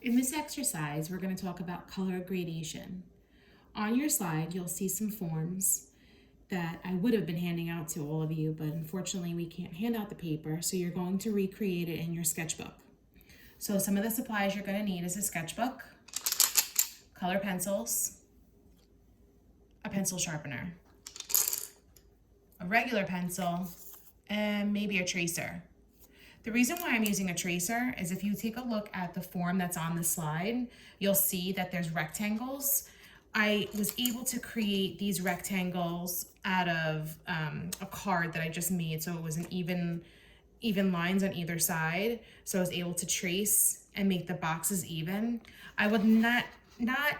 In this exercise, we're going to talk about color gradation. On your slide, you'll see some forms that I would have been handing out to all of you, but unfortunately we can't hand out the paper, so you're going to recreate it in your sketchbook. So some of the supplies you're going to need is a sketchbook, color pencils, a pencil sharpener, a regular pencil, and maybe a tracer. The reason why I'm using a tracer is if you take a look at the form that's on the slide, you'll see that there's rectangles. I was able to create these rectangles out of a card that I just made, so it was an even lines on either side. So I was able to trace and make the boxes even. I would not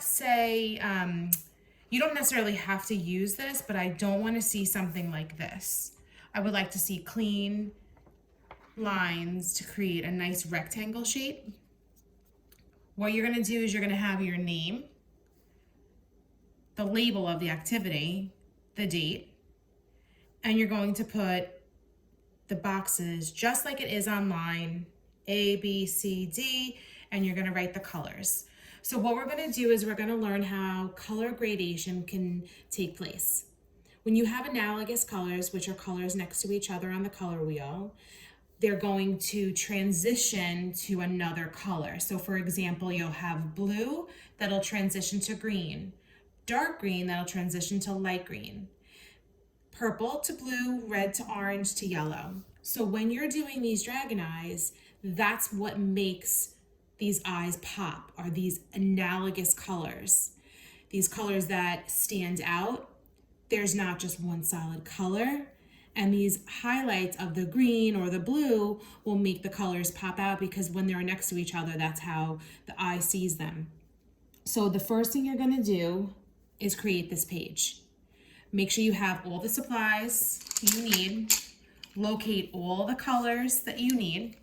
say, you don't necessarily have to use this, but I don't want to see something like this. I would like to see clean lines to create a nice rectangle shape. What you're going to do is you're going to have your name, the label of the activity, the date, and you're going to put the boxes just like it is online, A, B, C, D, and you're going to write the colors. So what we're going to do is we're going to learn how color gradation can take place. When you have analogous colors, which are colors next to each other on the color wheel, they're going to transition to another color. So for example, you'll have blue that'll transition to green, dark green that'll transition to light green, purple to blue, red to orange to yellow. So when you're doing these dragon eyes, that's what makes these eyes pop, are these analogous colors. These colors that stand out. There's not just one solid color. And these highlights of the green or the blue will make the colors pop out because when they're next to each other, that's how the eye sees them. So the first thing you're gonna do is create this page. Make sure you have all the supplies you need, locate all the colors that you need,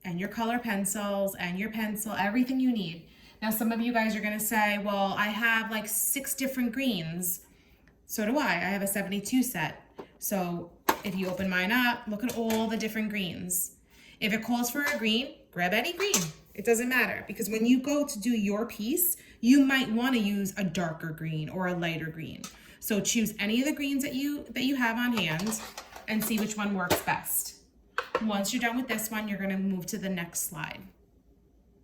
and your color pencils and your pencil, everything you need. Now, some of you guys are gonna say, well, I have like 6 different greens. So do I have a 72 set. So if you open mine up, look at all the different greens. If it calls for a green, grab any green. It doesn't matter, because when you go to do your piece, you might want to use a darker green or a lighter green. So choose any of the greens that you have on hand and see which one works best. Once you're done with this one, you're going to move to the next slide.